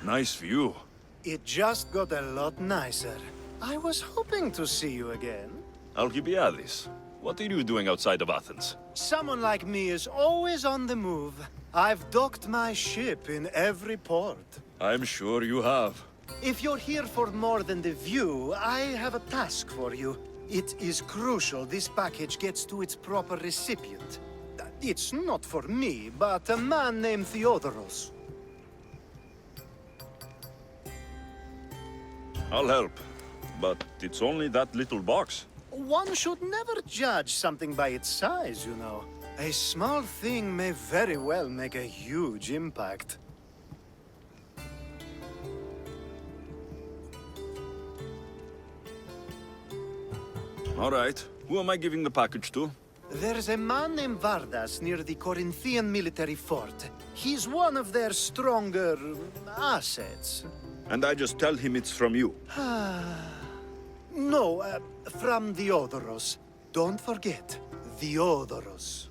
Nice view. It just got a lot nicer. I was hoping to see you again. Alcibiades, what are you doing outside of Athens? Someone like me is always on the move. I've docked my ship in every port. I'm sure you have. If you're here for more than the view, I have a task for you. It is crucial this package gets to its proper recipient. It's not for me, but a man named Theodoros. I'll help. But it's only that little box. One should never judge something by its size, you know. A small thing may very well make a huge impact. All right. Who am I giving the package to? There's a man named Vardas near the Corinthian military fort. He's one of their stronger assets. And I just tell him it's from you. No, from Theodoros. Don't forget, Theodoros.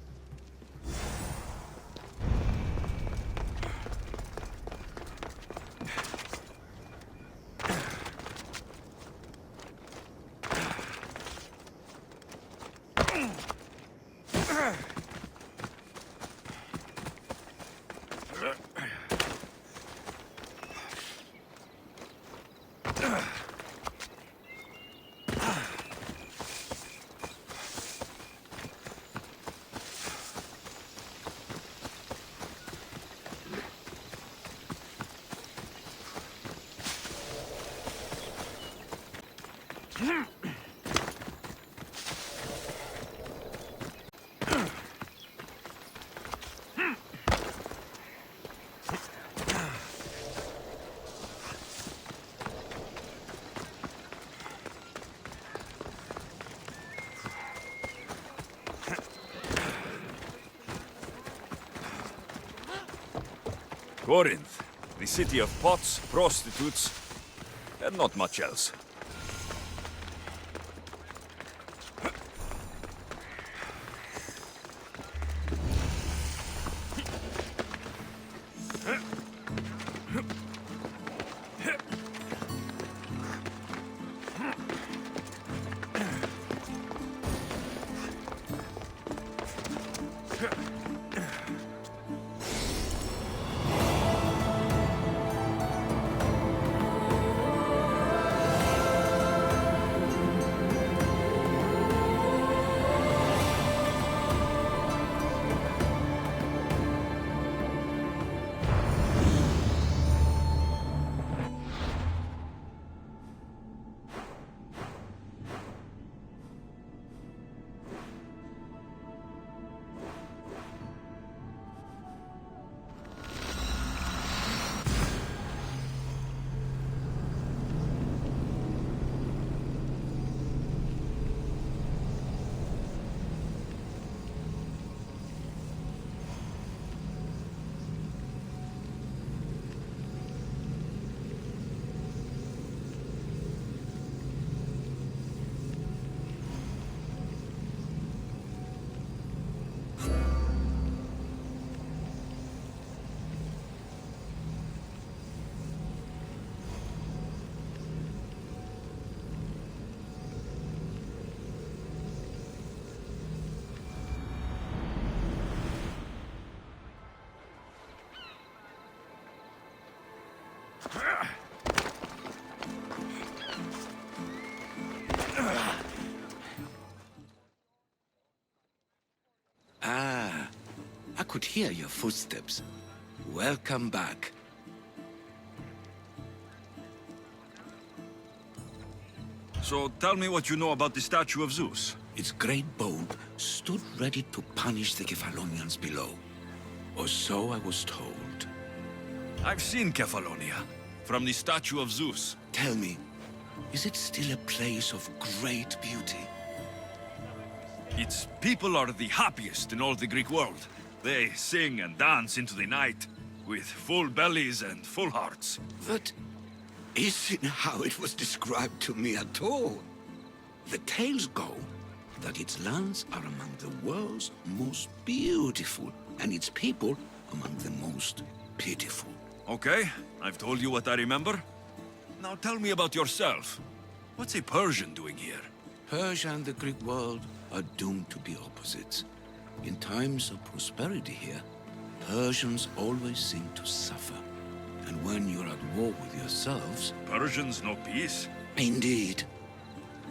Corinth, the city of pots, prostitutes, and not much else. Ah, I could hear your footsteps. Welcome back. So tell me what you know about the statue of Zeus. Its great bone stood ready to punish the Kephalonians below. Or so I was told. I've seen Kephallonia, from the statue of Zeus. Tell me, is it still a place of great beauty? Its people are the happiest in all the Greek world. They sing and dance into the night, with full bellies and full hearts. That isn't how it was described to me at all. The tales go that its lands are among the world's most beautiful, and its people among the most pitiful. Okay, I've told you what I remember. Now tell me about yourself. What's a Persian doing here? Persia and the Greek world are doomed to be opposites. In times of prosperity here, Persians always seem to suffer. And when you're at war with yourselves... Persians no peace? Indeed.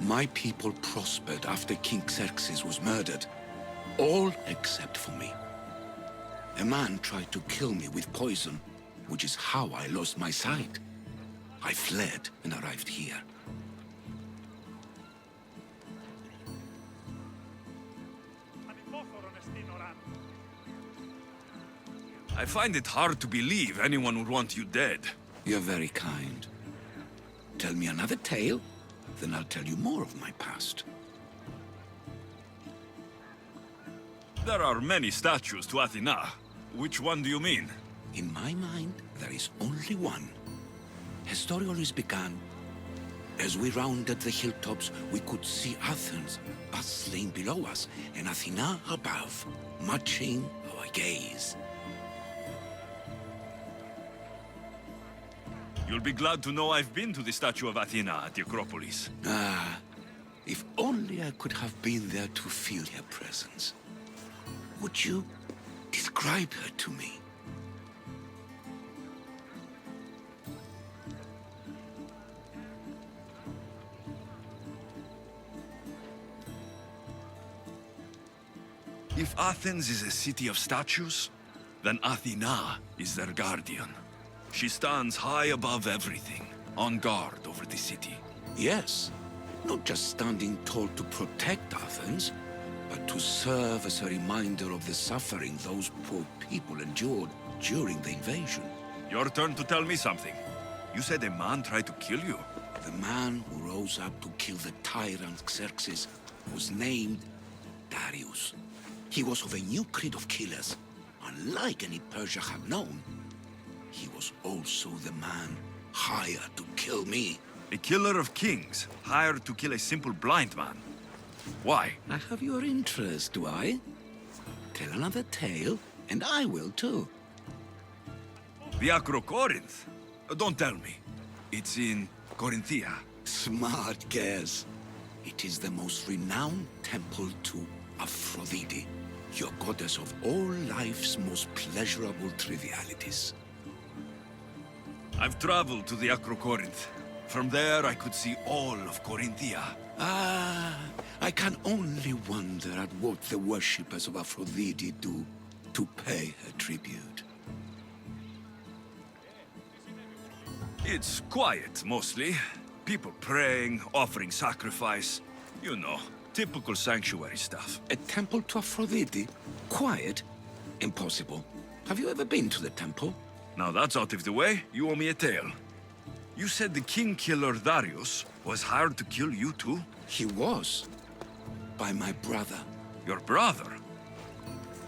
My people prospered after King Xerxes was murdered. All except for me. A man tried to kill me with poison, which is how I lost my sight. I fled and arrived here. I find it hard to believe anyone would want you dead. You're very kind. Tell me another tale, then I'll tell you more of my past. There are many statues to Athena. Which one do you mean? In my mind, there is only one. Her story always began. As we rounded the hilltops, we could see Athens bustling below us, and Athena above, matching our gaze. You'll be glad to know I've been to the statue of Athena at the Acropolis. Ah, if only I could have been there to feel her presence. Would you describe her to me? If Athens is a city of statues, then Athena is their guardian. She stands high above everything, on guard over the city. Yes, not just standing tall to protect Athens, but to serve as a reminder of the suffering those poor people endured during the invasion. Your turn to tell me something. You said a man tried to kill you. The man who rose up to kill the tyrant Xerxes was named Darius. He was of a new creed of killers, unlike any Persia had known. He was also the man hired to kill me. A killer of kings, hired to kill a simple blind man. Why? I have your interest, do I? Tell another tale, and I will too. The Acrocorinth? Don't tell me. It's in Corinthia. Smart guess. It is the most renowned temple to Aphrodite, your goddess of all life's most pleasurable trivialities. I've traveled to the Acrocorinth. From there, I could see all of Corinthia. Ah, I can only wonder at what the worshippers of Aphrodite do to pay her tribute. It's quiet, mostly. People praying, offering sacrifice. You know, typical sanctuary stuff. A temple to Aphrodite? Quiet? Impossible. Have you ever been to the temple? Now that's out of the way, you owe me a tale. You said the king killer Darius was hired to kill you too? He was. By my brother. Your brother?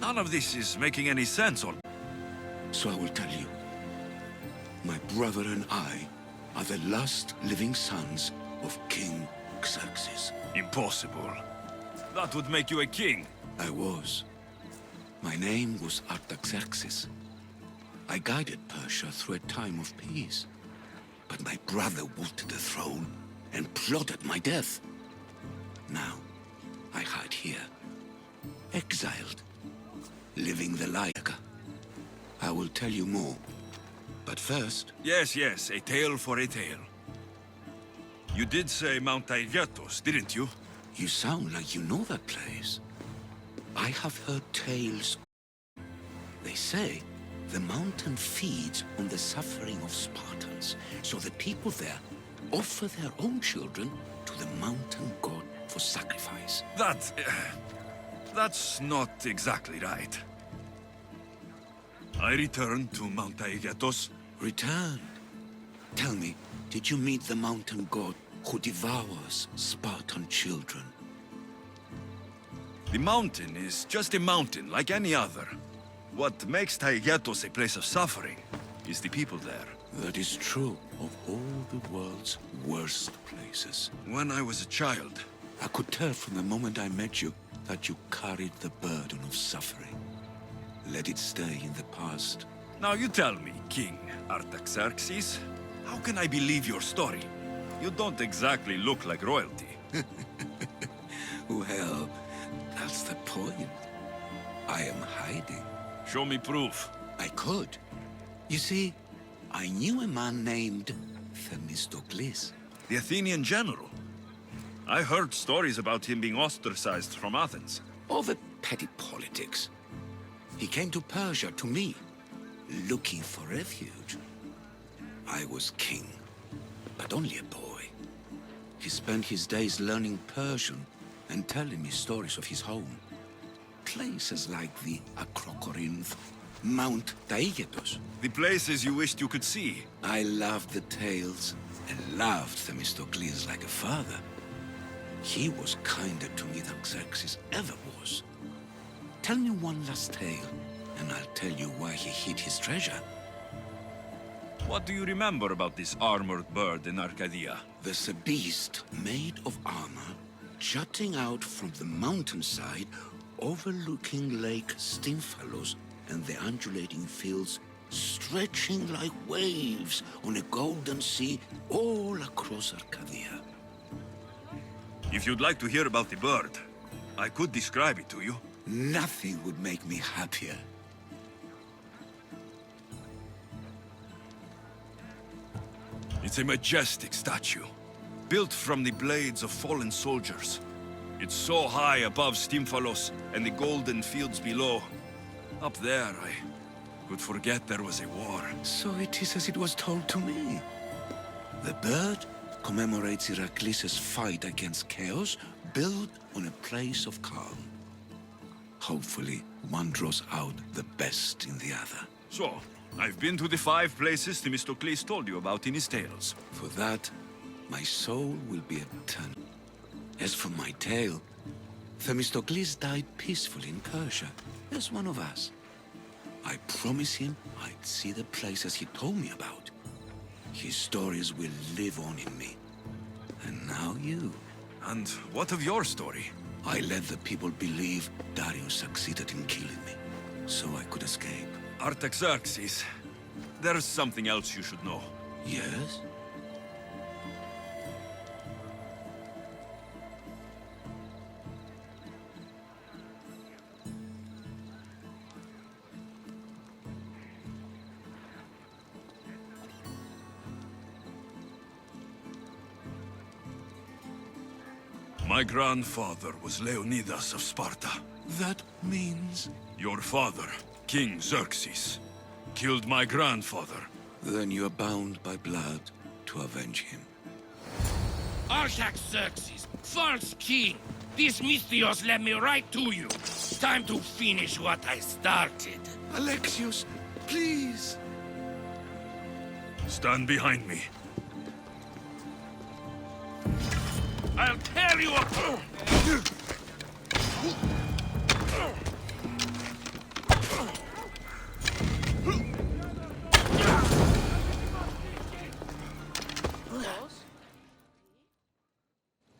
None of this is making any sense on... So I will tell you. My brother and I are the last living sons of King Xerxes. Impossible. That would make you a king. I was. My name was Artaxerxes. I guided Persia through a time of peace. But my brother wanted the throne and plotted my death. Now, I hide here, exiled, living the life. I will tell you more. But first... Yes, a tale for a tale. You did say Mount Aigyatos, didn't you? You sound like you know that place. I have heard tales. They say the mountain feeds on the suffering of Spartans, so the people there offer their own children to the mountain god for sacrifice. That's not exactly right. I returned to Mount Aigyatos. Returned? Tell me, did you meet the mountain god who devours Spartan children? The mountain is just a mountain like any other. What makes Aigyatos a place of suffering is the people there. That is true of all the world's worst places. When I was a child... I could tell from the moment I met you that you carried the burden of suffering. Let it stay in the past Now you tell me, King Artaxerxes, how can I believe your story? You don't exactly look like royalty. Well, that's the point. I am hiding. Show me proof. I could. You see, I knew a man named Themistocles. The Athenian general. I heard stories about him being ostracized from Athens. Over petty politics. He came to Persia to me, looking for refuge. I was king, but only a boy. He spent his days learning Persian and telling me stories of his home. Places like the Acrocorinth, Mount Taygetos. The places you wished you could see. I loved the tales and loved Themistocles like a father. He was kinder to me than Xerxes ever was. Tell me one last tale, and I'll tell you where he hid his treasure. What do you remember about this armored bird in Arcadia? There's a beast made of armor, jutting out from the mountainside, overlooking Lake Stymphalos and the undulating fields stretching like waves on a golden sea all across Arcadia. If you'd like to hear about the bird, I could describe it to you. Nothing would make me happier. It's a majestic statue, built from the blades of fallen soldiers. It's so high above Stymphalos and the golden fields below. Up there, I could forget there was a war. So it is as it was told to me. The bird commemorates Heracles' fight against chaos, built on a place of calm. Hopefully, one draws out the best in the other. So, I've been to the 5 places Themistocles told you about in his tales. For that, my soul will be eternal. As for my tale, Themistocles died peacefully in Persia, as one of us. I promised him I'd see the places he told me about. His stories will live on in me. And now you. And what of your story? I let the people believe Darius succeeded in killing me, so I could escape. Artaxerxes, there's something else you should know. Yes? My grandfather was Leonidas of Sparta. That means... Your father, King Xerxes, killed my grandfather. Then you are bound by blood to avenge him. Artaxerxes, false king! These Mystios led me right to you. Time to finish what I started. Alexios, please! Stand behind me. I'll tear you apart!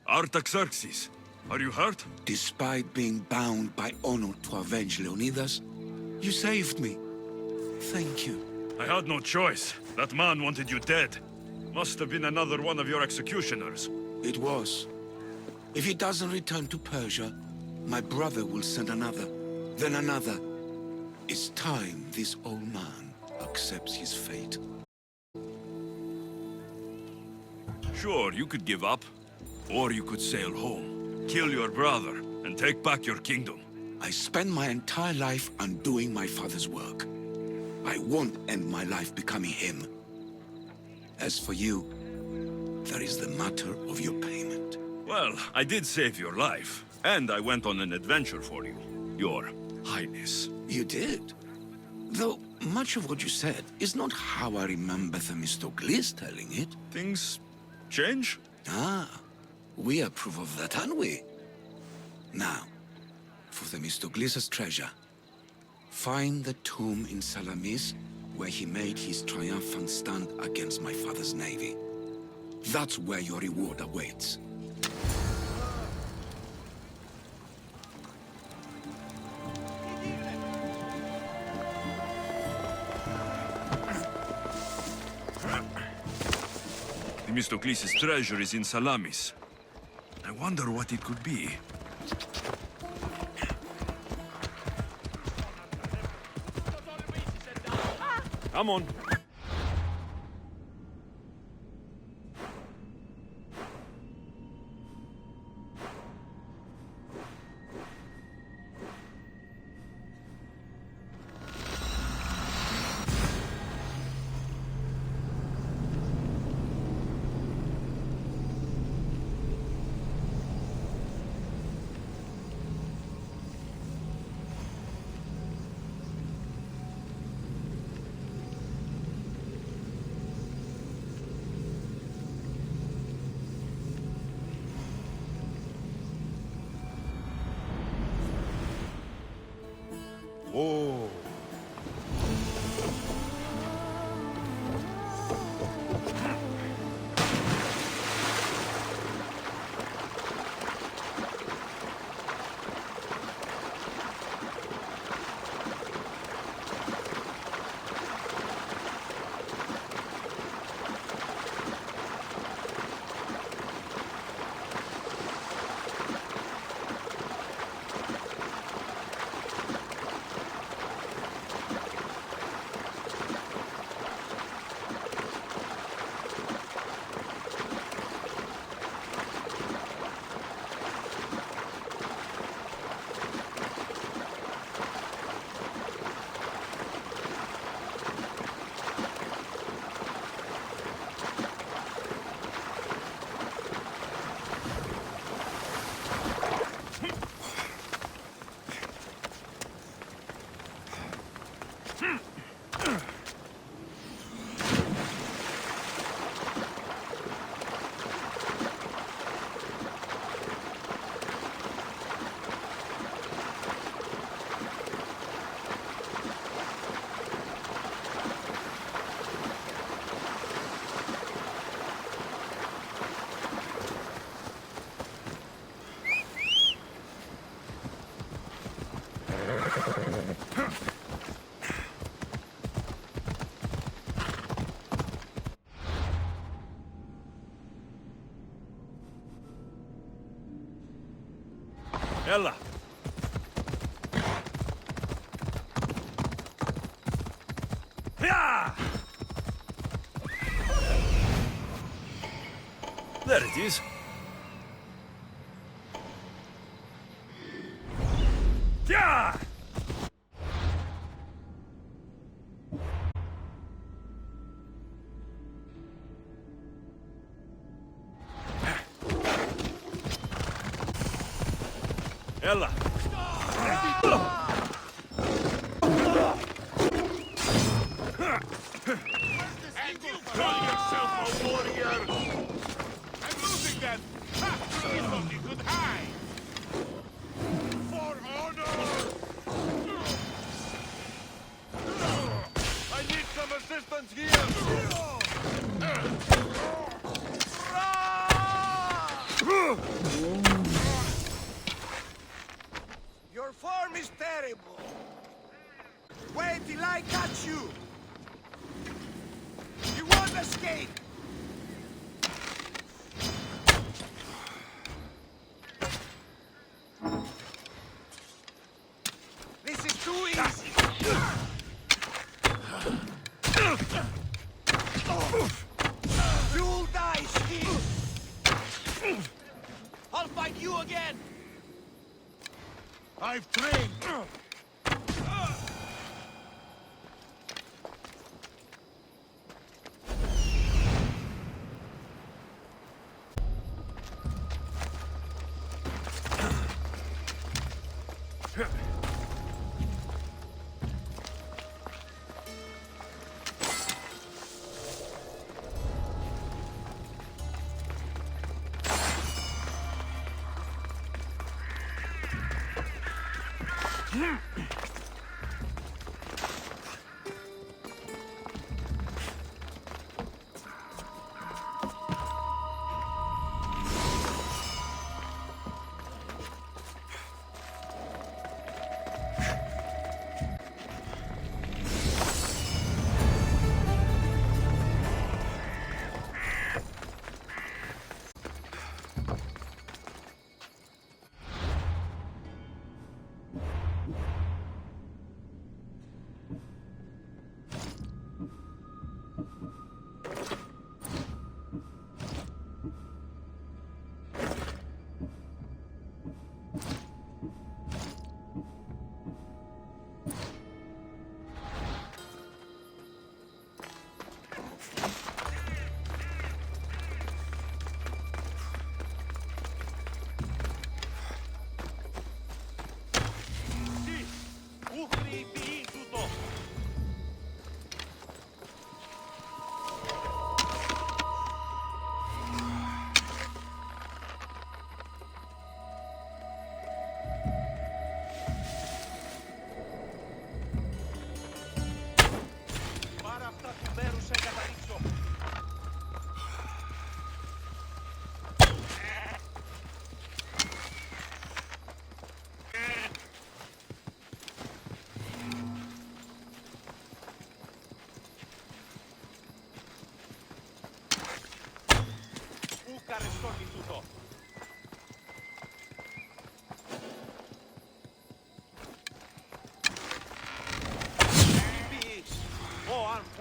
Artaxerxes, are you hurt? Despite being bound by honor to avenge Leonidas, you saved me. Thank you. I had no choice. That man wanted you dead. Must have been another one of your executioners. It was. If he doesn't return to Persia, my brother will send another, then another. It's time this old man accepts his fate. Sure, you could give up. Or you could sail home, kill your brother, and take back your kingdom. I spent my entire life undoing my father's work. I won't end my life becoming him. As for you, there is the matter of your payment. Well, I did save your life, and I went on an adventure for you, Your Highness. You did? Though much of what you said is not how I remember Themistocles telling it. Things change? Ah, we approve of that, aren't we? Now, for Themistocles' treasure, find the tomb in Salamis where he made his triumphant stand against my father's navy. That's where your reward awaits. Themistocles' treasure is in Salamis. I wonder what it could be. Come on. Whoa. Ella. Yeah! There it is. Yeah! Ella. And you call yourself a warrior? I'm losing them. Ha! It's only good hide. For honor! I need some assistance here. Your form is terrible. Wait till I catch you. You won't escape. This is too easy. You'll die, Steve. I'll fight you again. I've trained.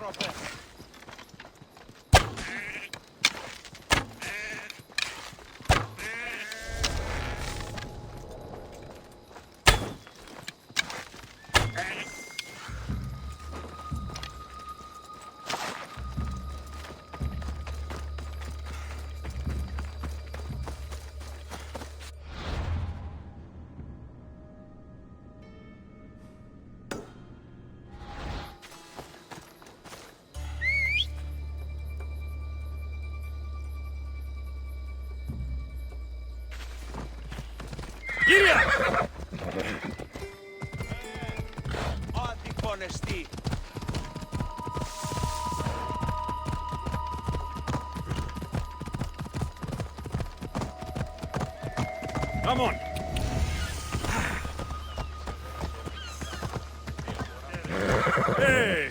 άνθρωπε! Αντιπονεστή! Come on. Hey!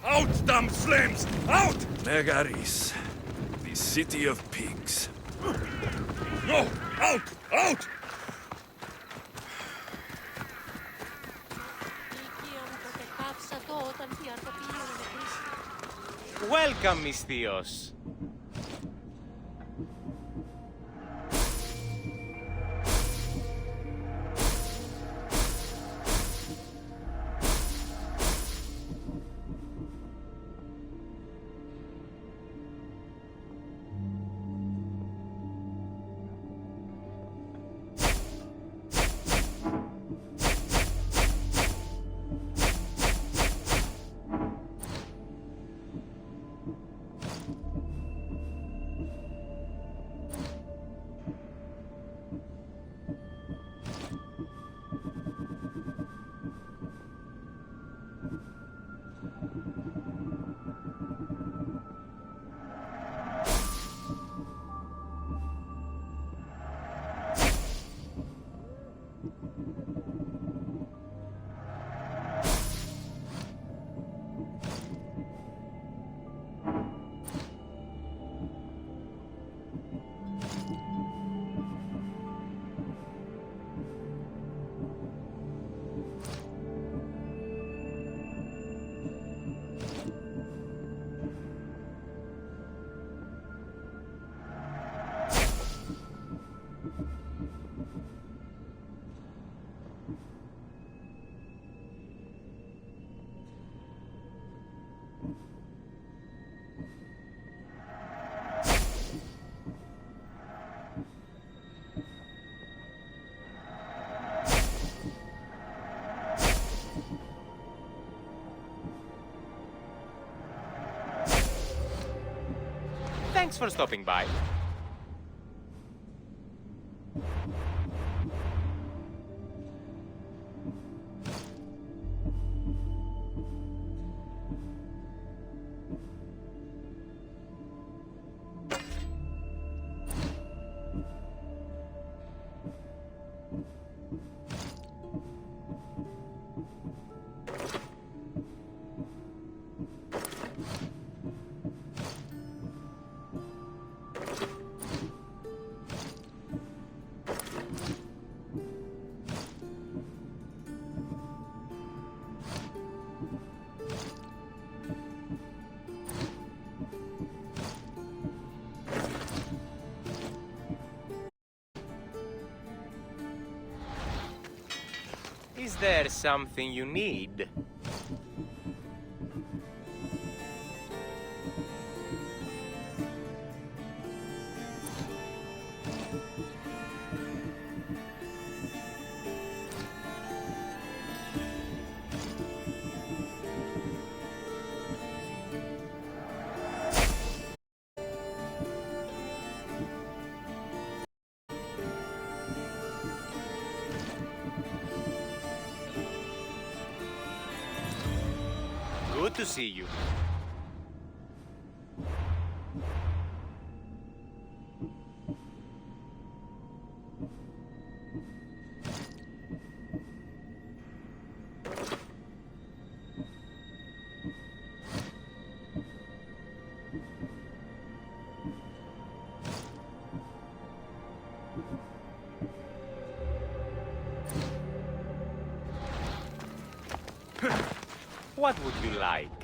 Out, damn flames! Out! Megaris, the city of pigs. No! Out! Out! Welcome, μυστίος! Thanks for stopping by. Is there something you need? Good to see you. What would you like?